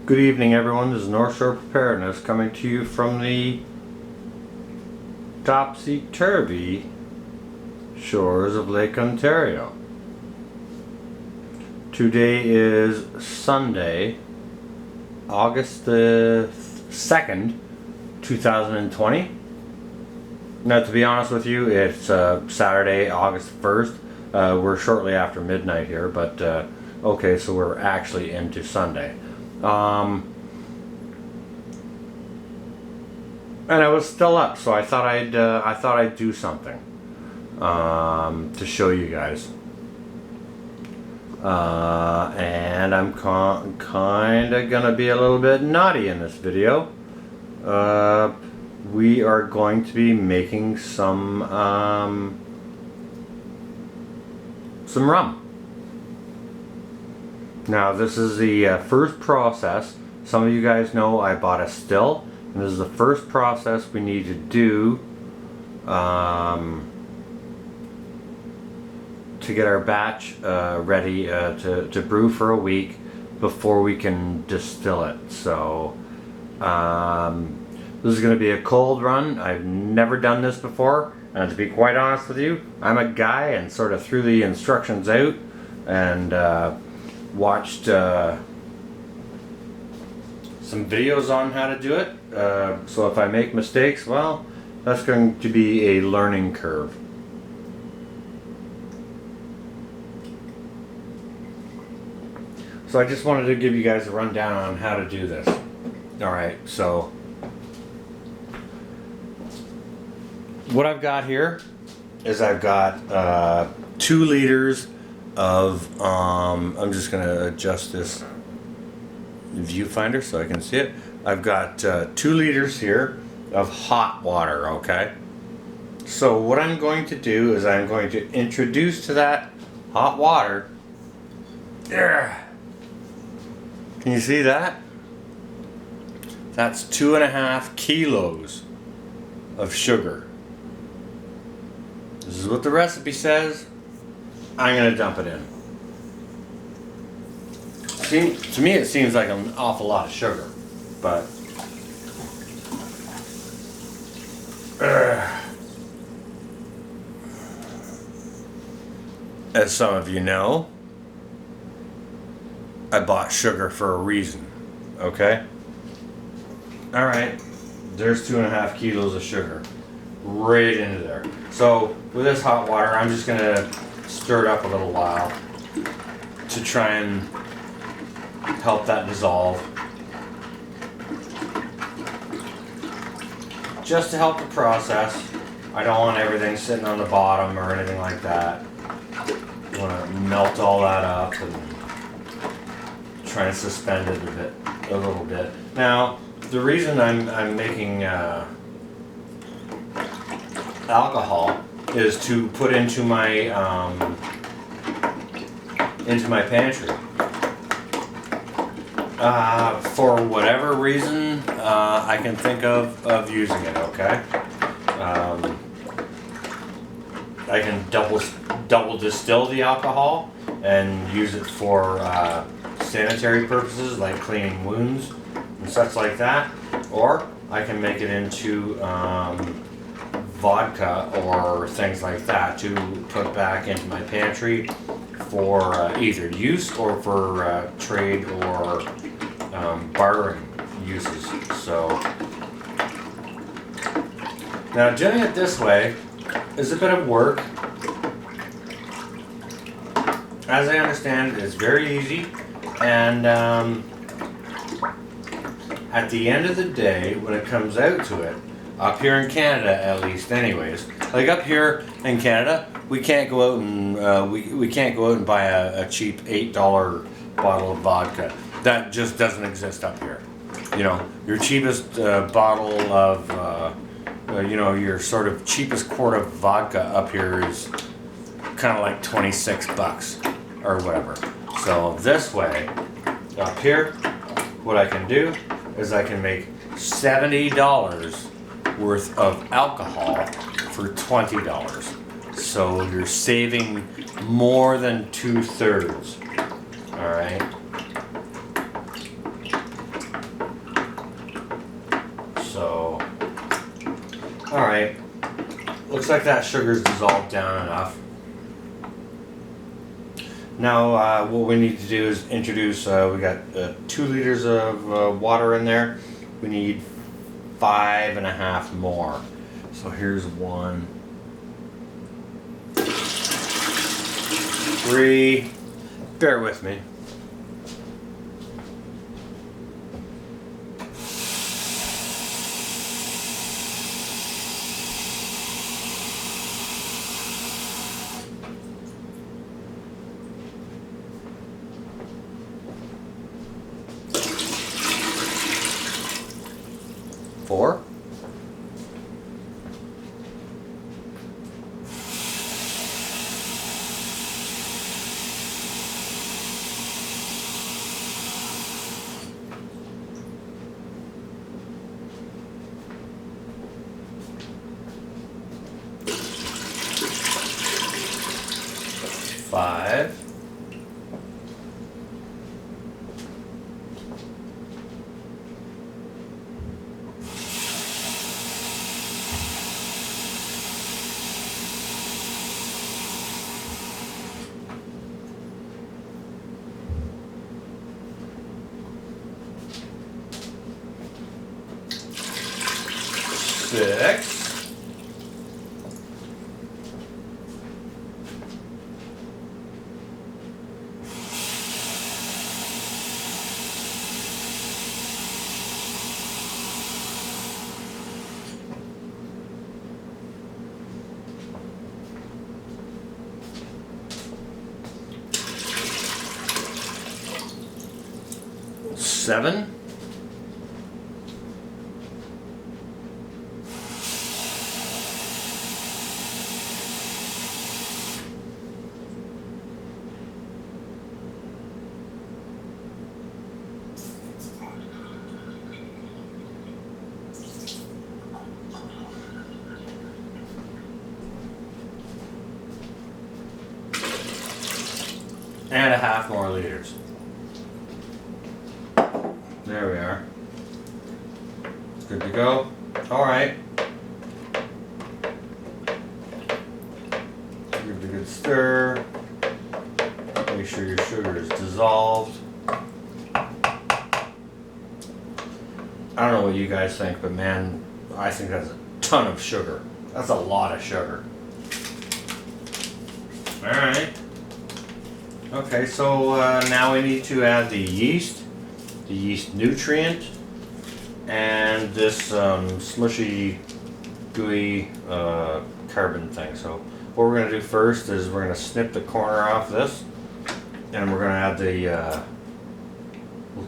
Good evening, everyone. This is North Shore Preparedness coming to you from the topsy-turvy shores of Lake Ontario. Today is Sunday, August the 2nd, 2020. Now, to be honest with you, it's Saturday, August 1st. We're shortly after midnight here, but okay, so we're actually into Sunday. And I was still up, so I thought I'd do something to show you guys. And I'm kind of gonna be a little bit naughty in this video. We are going to be making some rum. Now, this is the first process. Some of you guys know I bought a still, and this is the first process we need to do to get our batch ready to brew for a week before we can distill it. So this is going to be a cold run. I've never done this before, and to be quite honest with you, I'm a guy and sort of threw the instructions out and watched some videos on how to do it. So if I make mistakes, well, that's going to be a learning curve. So I just wanted to give you guys a rundown on how to do this. Alright, so what I've got here is I've got 2 liters of, I'm just going to adjust this viewfinder so I can see it. I've got 2 liters here of hot water, okay? So what I'm going to do is I'm going to introduce to that hot water, can you see that? That's 2.5 kilos of sugar. This is what the recipe says. I'm going to dump it in. To me, it seems like an awful lot of sugar, but as some of you know, I bought sugar for a reason. Okay? Alright, there's 2.5 kilos of sugar right into there. So with this hot water, I'm just going to stir it up a little while to try and help that dissolve. Just to help the process. I don't want everything sitting on the bottom or anything like that. I want to melt all that up and try and suspend it a little bit. Now, the reason I'm making alcohol is to put into my pantry. For whatever reason I can think of using it. Okay, I can double distill the alcohol and use it for sanitary purposes like cleaning wounds and such like that, or I can make it into vodka or things like that to put back into my pantry for either use or for trade or bartering uses. So now doing it this way is a bit of work. As I understand, it's very easy, and at the end of the day, when it comes out to it, up here in Canada at least anyways, like up here in Canada, we can't go out and we can't go out and buy a cheap $8 bottle of vodka. That just doesn't exist up here. You know, your cheapest bottle of your sort of cheapest quart of vodka up here is kind of like 26 bucks or whatever. So this way, up here, what I can do is I can make $70 worth of alcohol for $20. So you're saving more than 2/3. Alright. looks like that sugar's dissolved down enough. Now what we need to do is introduce, we got 2 liters of water in there. We need 5.5 more. So here's 1, 3, bear with me. Four. Five. Six. Seven. And 1/2 more liters. There we are. Good to go. All right. Give it a good stir. Make sure your sugar is dissolved. I don't know what you guys think, but man, I think that's a ton of sugar. That's a lot of sugar. All right. Okay, so now we need to add the yeast nutrient, and this smushy, gooey carbon thing. So what we're going to do first is we're going to snip the corner off this, and we're going to add the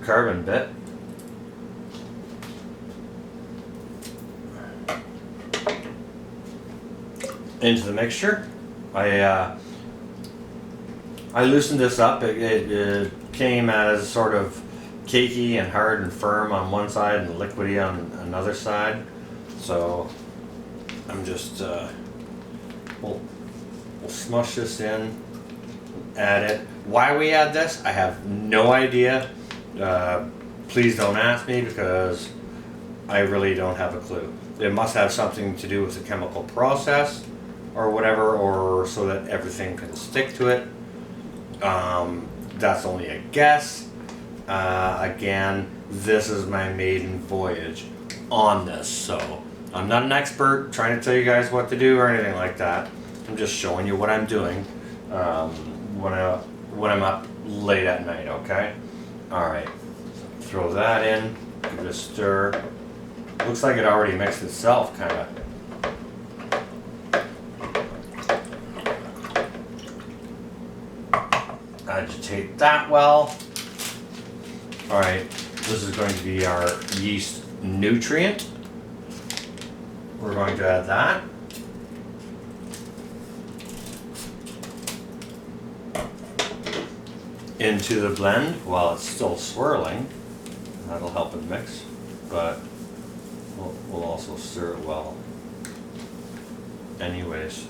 carbon bit. Into the mixture. I loosened this up. It came as sort of cakey and hard and firm on one side and liquidy on another side. So I'm just we'll smush this in, add it. Why we add this, I have no idea. Please don't ask me, because I really don't have a clue. It must have something to do with the chemical process or whatever, or so that everything can stick to it. That's only a guess. Again, this is my maiden voyage on this, so I'm not an expert trying to tell you guys what to do or anything like that. I'm just showing you what I'm doing when I'm up late at night, okay? Alright, throw that in, give it a stir. Looks like it already mixed itself, kind of. Agitate that well. Alright, this is going to be our yeast nutrient. We're going to add that. Into the blend while it's still swirling. That'll help it mix, but we'll also stir it well. Anyways.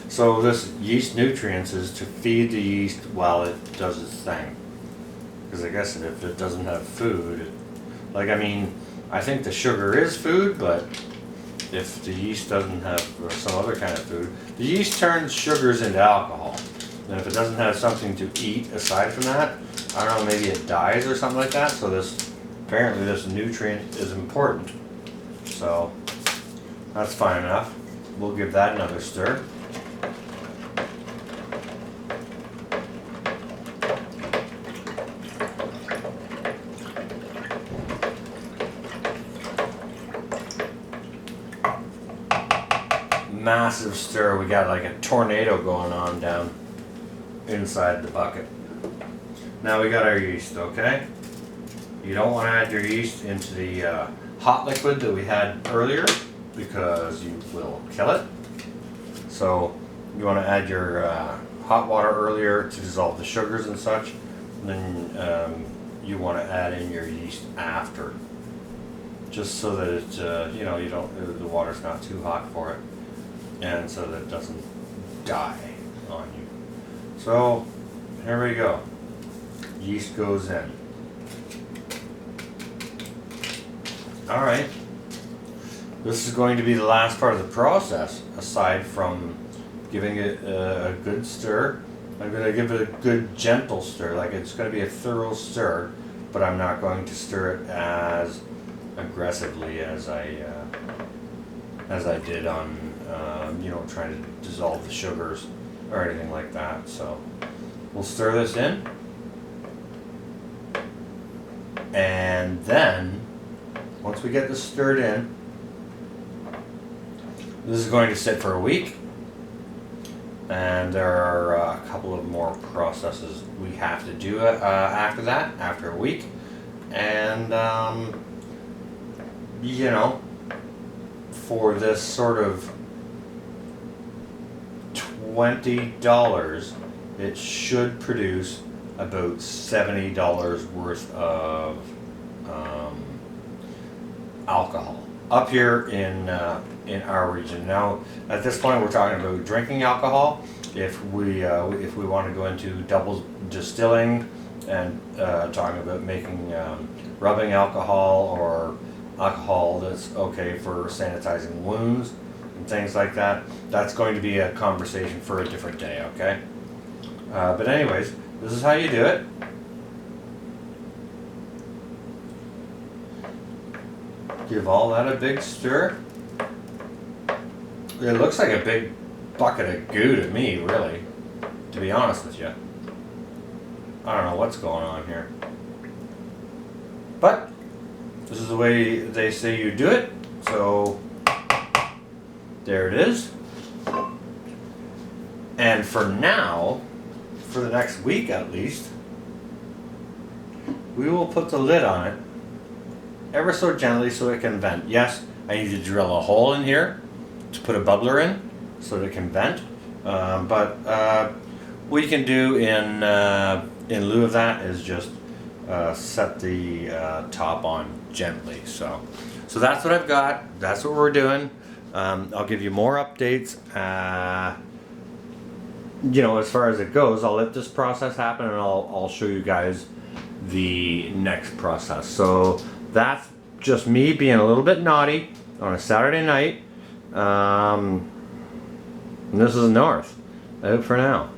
So this yeast nutrients is to feed the yeast while it does its thing. Because I guess if it doesn't have food, I think the sugar is food, but if the yeast doesn't have or some other kind of food, the yeast turns sugars into alcohol. And if it doesn't have something to eat aside from that, I don't know, maybe it dies or something like that. So apparently this nutrient is important. So that's fine enough. We'll give that another stir. Massive stir. We got like a tornado going on down inside the bucket. Now we got our yeast, okay? You don't want to add your yeast into the hot liquid that we had earlier because you will kill it. So you want to add your hot water earlier to dissolve the sugars and such. And then you want to add in your yeast after, just so that it, you know, the water's not too hot for it, and so that it doesn't die on you. So here we go. Yeast goes in. All right. This is going to be the last part of the process, aside from giving it a good stir. I'm going to give it a good gentle stir, like it's going to be a thorough stir, but I'm not going to stir it as aggressively as I did on you know, trying to dissolve the sugars or anything like that. So we'll stir this in, and then once we get this stirred in, this is going to sit for a week, and there are a couple of more processes we have to do after that, after a week. And you know, for this sort of $20, it should produce about $70 worth of alcohol up here in our region. Now, at this point, we're talking about drinking alcohol. If we want to go into double distilling and talking about making rubbing alcohol or alcohol that's okay for sanitizing wounds and things like that, that's going to be a conversation for a different day, okay? But anyways, this is how you do it. Give all that a big stir. It looks like a big bucket of goo to me, really, to be honest with you. I don't know what's going on here. But this is the way they say you do it, so there it is. And for now, for the next week at least, we will put the lid on it ever so gently so it can vent. Yes, I need to drill a hole in here to put a bubbler in so that it can vent. But what you can do in lieu of that is just set the top on gently. So that's what I've got. That's what we're doing. I'll give you more updates. You know, as far as it goes, I'll let this process happen, and I'll show you guys the next process. So that's just me being a little bit naughty on a Saturday night. And this is North. Out for now.